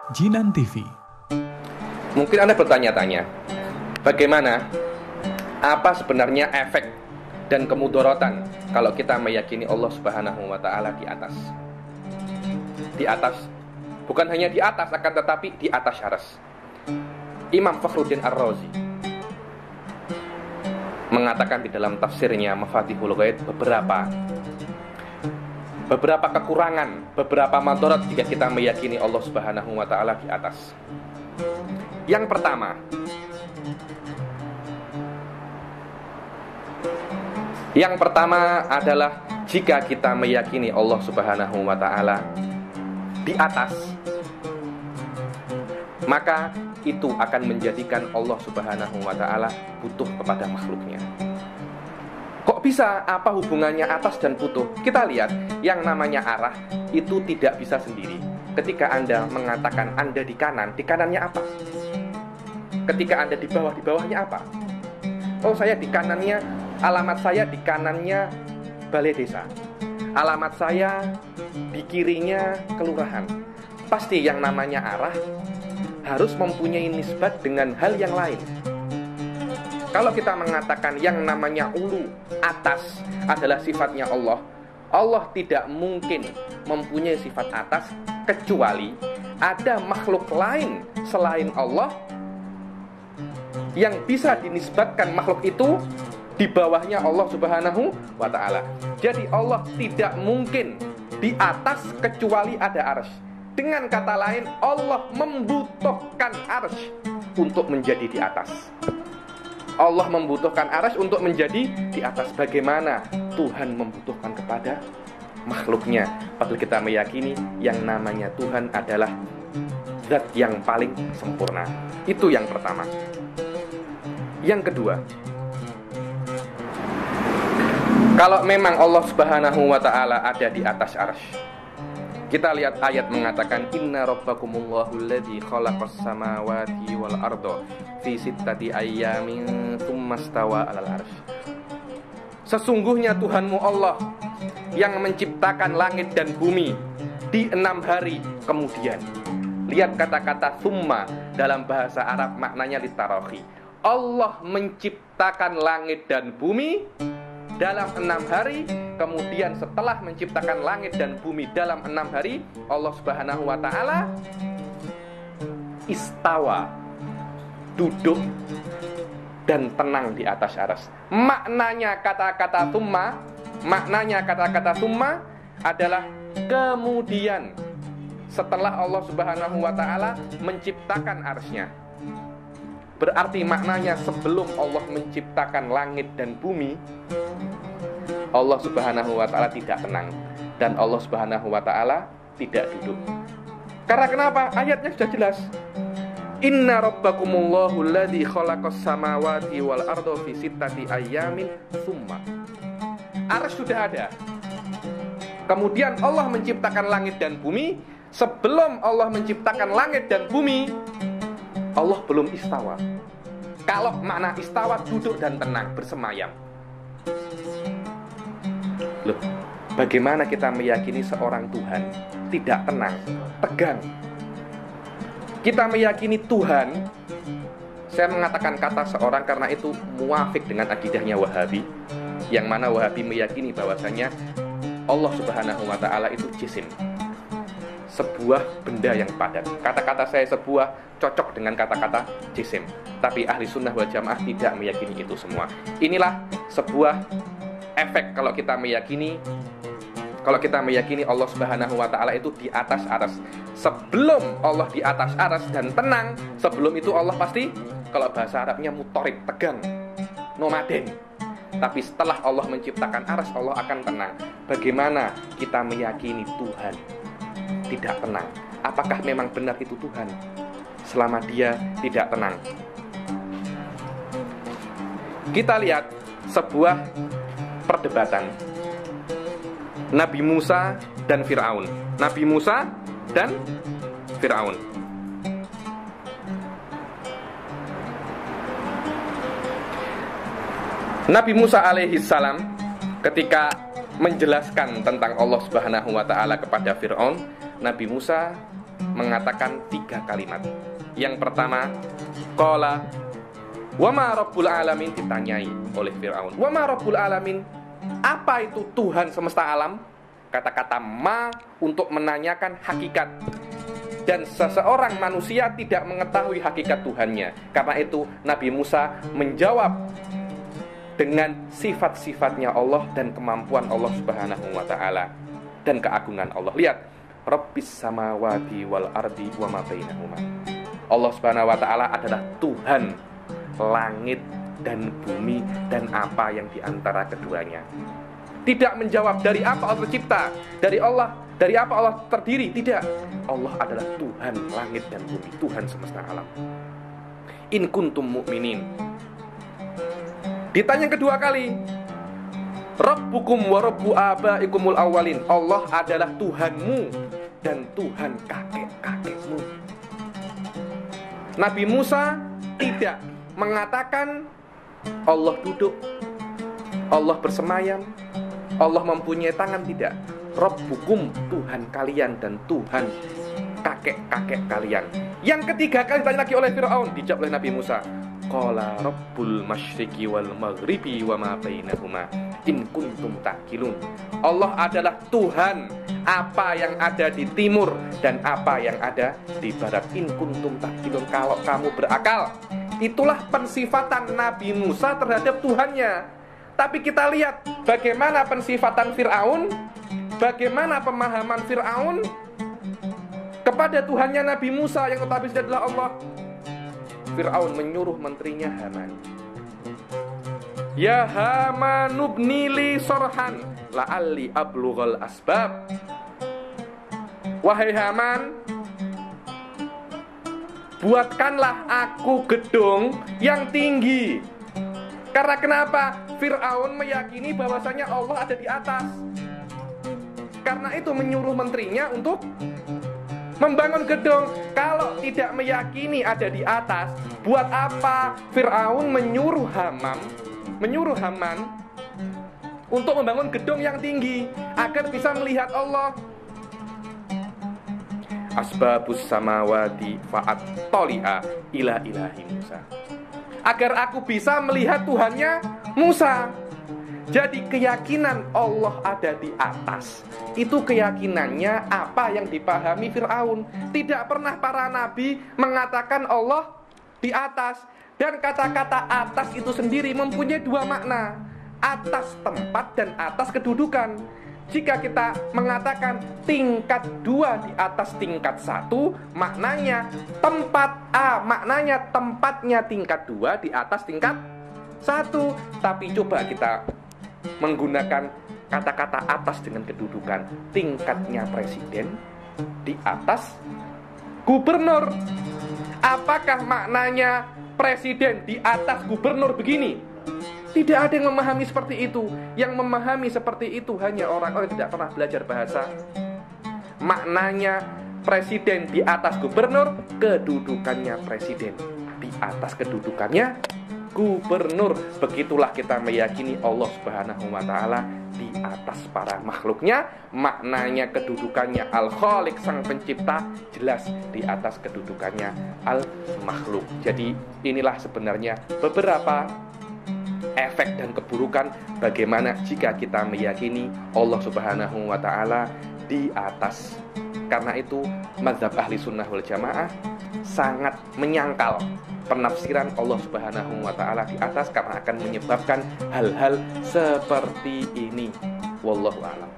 Jinan TV. Mungkin Anda bertanya-tanya, bagaimana, apa sebenarnya efek dan kemudorotan kalau kita meyakini Allah Subhanahu wa Ta'ala di atas? Di atas, bukan hanya di atas, akan tetapi di atas arsy. Imam Fakhruddin Ar-Razi mengatakan di dalam tafsirnya Mafatihul Ghaib beberapa kekurangan, beberapa madarat jika kita meyakini Allah Subhanahu wa Ta'ala di atas. Yang pertama adalah jika kita meyakini Allah Subhanahu wa Ta'ala di atas, maka itu akan menjadikan Allah Subhanahu wa Ta'ala butuh kepada makhluknya. Kok bisa? Apa hubungannya atas dan butuh? Kita lihat, yang namanya arah itu tidak bisa sendiri. Ketika Anda mengatakan Anda di kanan, di kanannya apa? Ketika Anda di bawahnya apa? Oh, saya di kanannya, alamat saya di kanannya balai desa, alamat saya di kirinya kelurahan. Pasti yang namanya arah harus mempunyai nisbat dengan hal yang lain. Kalau kita mengatakan yang namanya ulu, atas, adalah sifatnya Allah, Allah tidak mungkin mempunyai sifat atas kecuali ada makhluk lain selain Allah yang bisa dinisbatkan makhluk itu di bawahnya Allah Subhanahu wa Ta'ala. Jadi Allah tidak mungkin di atas kecuali ada arsy. Dengan kata lain, Allah membutuhkan arsy untuk menjadi di atas. Allah membutuhkan arsy untuk menjadi di atas. Bagaimana Tuhan membutuhkan kepada makhluknya? Padahal kita meyakini yang namanya Tuhan adalah zat yang paling sempurna. Itu yang pertama. Yang kedua, kalau memang Allah Subhanahu wa Ta'ala ada di atas arsy, kita lihat ayat mengatakan inna rabbakumullahu alladzi khalaqas samawati wal arda fi sittati ayyamin tsumma stawa 'alal arsy. Sesungguhnya Tuhanmu Allah yang menciptakan langit dan bumi di 6 hari kemudian. Lihat kata-kata tsumma dalam bahasa Arab maknanya litarahi. Allah menciptakan langit dan bumi dalam 6 hari, kemudian setelah menciptakan langit dan bumi dalam 6 hari, Allah Subhanahu wa Ta'ala istawa, duduk dan tenang di atas arsy. Maknanya kata-kata summa adalah kemudian setelah Allah Subhanahu wa Ta'ala menciptakan arsy-Nya. Berarti maknanya sebelum Allah menciptakan langit dan bumi, Allah Subhanahu wa Ta'ala tidak tenang dan Allah Subhanahu wa Ta'ala tidak duduk. Karena kenapa? Ayatnya sudah jelas. Inna rabbakumullahu alladzi khalaqas samawati wal arda fi sittati ayyamin tsumma. Arsy sudah ada. Kemudian Allah menciptakan langit dan bumi. Sebelum Allah menciptakan langit dan bumi, Allah belum istawa. Kalau makna istawa, duduk dan tenang, bersemayam. Loh, bagaimana kita meyakini seorang Tuhan tidak tenang, tegang? Kita meyakini Tuhan, saya mengatakan kata seorang karena itu muafik dengan akidahnya Wahabi, yang mana Wahabi meyakini bahwasanya Allah Subhanahu wa Ta'ala itu jisim, sebuah benda yang padat. Kata-kata saya sebuah cocok dengan kata-kata jisim, tapi ahli sunnah wal jamaah tidak meyakini itu semua. Inilah sebuah efek kalau kita meyakini Allah Subhanahu wa Ta'ala itu di atas arsy. Sebelum Allah di atas arsy dan tenang, sebelum itu Allah pasti, kalau bahasa Arabnya mutorik, tegang, nomaden. Tapi setelah Allah menciptakan arsy, Allah akan tenang. Bagaimana kita meyakini Tuhan tidak tenang? Apakah memang benar itu Tuhan selama dia tidak tenang? Kita lihat sebuah perdebatan Nabi Musa dan Fir'aun. Nabi Musa dan Fir'aun. Nabi Musa alaihi salam ketika menjelaskan tentang Allah Subhanahu wa Ta'ala kepada Fir'aun, Nabi Musa mengatakan 3 kalimat. Yang pertama, qala wa ma rabbul alamin, ditanyai oleh Fir'aun. Wa ma rabbul alamin, apa itu Tuhan semesta alam? Kata-kata ma untuk menanyakan hakikat. Dan seseorang manusia tidak mengetahui hakikat Tuhannya. Karena itu Nabi Musa menjawab dengan sifat-sifatnya Allah dan kemampuan Allah Subhanahu wa ta'ala dan keagungan Allah. Lihat, Rabbis samawati wal ardi wa ma bainahuma. Allah Subhanahu wa ta'ala adalah Tuhan langit dan bumi dan apa yang di antara keduanya. Tidak menjawab dari apa Allah tercipta, dari apa Allah terdiri. Tidak. Allah adalah Tuhan langit dan bumi, Tuhan semesta alam. In kuntum mu'minin. Ditanya kedua kali, Rabbukum wa rabbu abaikumul awwalin. Allah adalah Tuhanmu dan Tuhan kakek-kakekmu. Nabi Musa tidak mengatakan Allah duduk, Allah bersemayam, Allah mempunyai tangan, tidak. Rabbukum, Tuhan kalian dan Tuhan kakek-kakek kalian. Yang ketiga kali ditanya lagi oleh Fir'aun, dijawab oleh Nabi Musa, qala rabbul masyriqi wal maghribi wa ma bainahuma in kuntum taqilun. Allah adalah Tuhan apa yang ada di timur dan apa yang ada di barat. In kuntum taqilun, kalau kamu berakal. Itulah pensifatan Nabi Musa terhadap Tuhannya. Tapi kita lihat bagaimana pensifatan Fir'aun, bagaimana pemahaman Fir'aun kepada Tuhannya Nabi Musa yang notabene adalah Allah. Fir'aun menyuruh menterinya Haman, ya Haman ubni li sorhan la'alli ablughal asbab. Wahai Haman, buatkanlah aku gedung yang tinggi. Karena kenapa? Fir'aun meyakini bahwasanya Allah ada di atas. Karena itu menyuruh menterinya untuk membangun gedung. Kalau tidak meyakini ada di atas, buat apa Fir'aun menyuruh Haman untuk membangun gedung yang tinggi agar bisa melihat Allah? Asbabus samawati fa'at toli'a ila ilahi Musa, agar aku bisa melihat Tuhannya Musa. Jadi keyakinan Allah ada di atas, itu keyakinannya apa yang dipahami Fir'aun. Tidak pernah para nabi mengatakan Allah di atas. Dan kata-kata atas itu sendiri mempunyai 2 makna, atas tempat dan atas kedudukan. Jika kita mengatakan tingkat 2 di atas tingkat 1, maknanya tempat A, maknanya tempatnya tingkat 2 di atas tingkat 1. Tapi coba kita menggunakan kata-kata atas dengan kedudukan. Tingkatnya presiden di atas gubernur. Apakah maknanya presiden di atas gubernur begini? Tidak ada yang memahami seperti itu. Yang memahami seperti itu hanya orang-orang yang tidak pernah belajar bahasa. Maknanya presiden di atas gubernur, kedudukannya presiden di atas kedudukannya gubernur. Begitulah kita meyakini Allah Subhanahu wa ta'ala di atas para makhluknya. Maknanya kedudukannya Al-Khaliq, sang pencipta, jelas di atas kedudukannya Al-Makhluk. Jadi inilah sebenarnya beberapa efek dan keburukan bagaimana jika kita meyakini Allah Subhanahu wa ta'ala di atas. Karena itu mazhab ahli sunnah wal jamaah sangat menyangkal penafsiran Allah Subhanahu wa ta'ala di atas, karena akan menyebabkan hal-hal seperti ini. Wallahu a'lam.